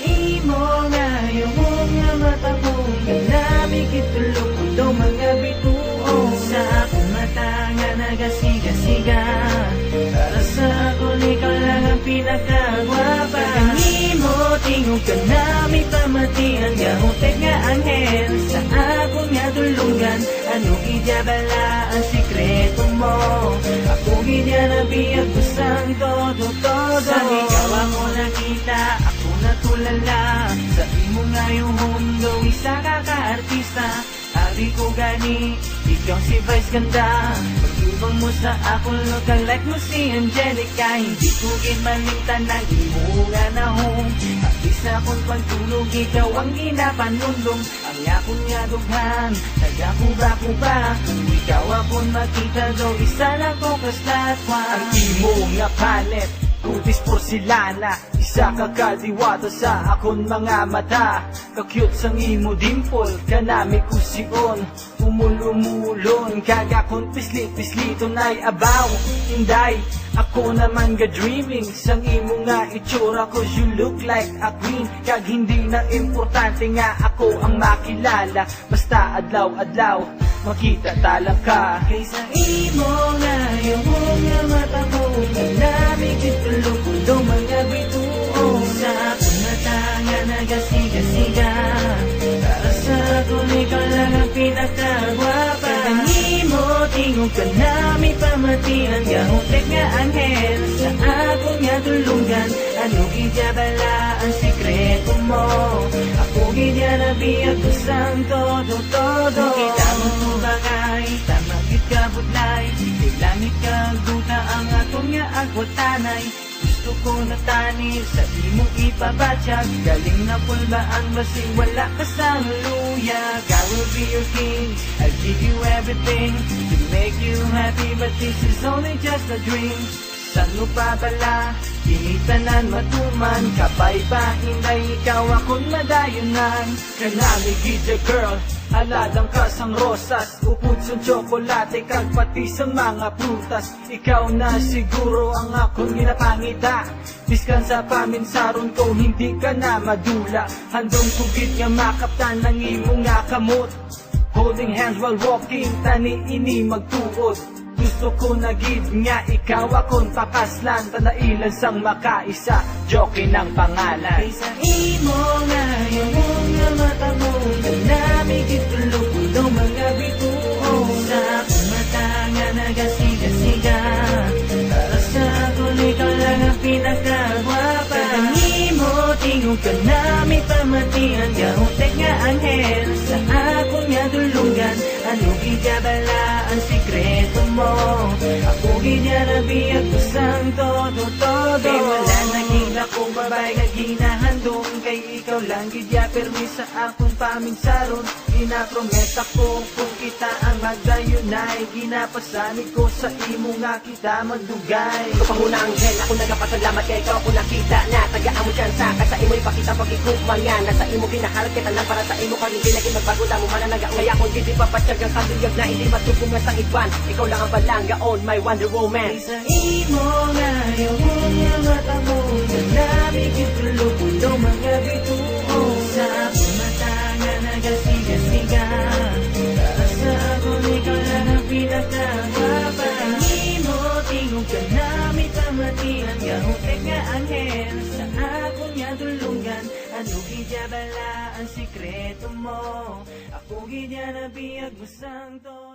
imo nga yung nga mata mo Ganami kitulog ko mga bituo Sa akong mata nga nagasiga-siga Para sa akong ikaw lang ang pinakagwapa Kanimo tingog ka nami pamatian Gahutek nga anghel sa akong nga dulungan Ano idyabala ang sikreto mo Ako gidyarabiyag kusang todo-todo Sa ikaw ako nakita, ako natulala Sa imo nga yung mundo, isa ka ka-artista Ari ko gani, ikaw si Vice ganda Pag-ibang mo sa ako, look like mo si Angelica Hindi ko kinmalintan na imo nga na home Abis akong pagtulog, ikaw ang ginapanundong Ang akong nga dughan, nagakuba-kuba Ikaw akong makita daw, isa lang ko kaslatwa Ang imo nga palet, kutis porcelana Isa ka kadiwata sa akon mga mata Ka-cute sang imo dimple, kanami kusion Umulumulon, kagakon pislit-pisliton ay abaw Inday, ako naman ga-dreaming Sang imo nga itsura cause you look like a queen Kag hindi na importante nga ako ang makilala Basta adlaw-adlaw, makita talang ka Kaysa imo nga yung nga mata mo Ganami kitulog ko mga bituo Sa akong mata nga nagasiga-siga Para sa akong ikaw lang ang pinakagwapa Kanimo tingog ka nami pamatian Gahutek nga anghel sa akong nga dulungan Ano gidyabala ang sikreto mo Ako gidyarabiyag kusang todo-todo Kita mo to bagay, tamagit ka budlay Di langit ka duta ang akong nga agwatanay Gusto ko na tani sa imo ipabatsyag Galing na pulbaan basing wala ka sa luya I will be your king, I'll give you everything To make you happy but this is only just a dream San mo pa bala, pinitanan matuman Kapay pa hinday ikaw akong madayunan Kanami gidya girl, aladang ka sang rosas Upod sang tsokolate kag pati sang mga prutas Ikaw na siguro ang akong ginapangita Biskan sa paminsaron ko hindi ka na madula Handong kugit nga makaptan ng imo nga kamot Holding hands while walking, tani ini magtuod Gusto ko na gid nga ikaw akong pakaslan Tanailan sang makaisa, joke ng pangalan Kaysa imo nga yung nga mata mo Ganami kitulog ko mga bituo Sa akong mata nga nagasiga-siga Para sa akong ikaw lang ang pinakagwapa Kanimo tingog ka nami pamatian Gahutek nga anghel sa akong nga dulungan Ano gidyabala ang sikreto mo Ako gidyarabiyag kusang todo-todo Kay wala naging akong babay nga ginahandong Kay ikaw lang gidya permi sa akong paminsaron Ginaprometa ko kung kita ang magdayunay Ginapasanig ko sa imo nga kita magdugay Ikaw panguna anghel, ako nagapasalamat kay ikaw ako nakita na Tagaan mo dyan sa ka sa imo ipakita pag-ikupman yan Nasa imo ginaharap kita lang para sa imo kang hindi naging magbago Damo man na nag-aungay akong hindi papatyag ang katuyag na hindi matupungan sa iban Ikaw lang ang balanga on my Wonder Woman Kaysa imo nga yung nga mata mo Ganami kitulog ko mga bituo Sa akong mata nga nagasiga-siga Para sa akong ikaw lang ang pinakagwapa Kanimo tingog ka nami pamatian Gahutek nga anghel sa akong nga dulungan Ano gidyabala ang sikreto mo Ako gidyarabiyag mo sang to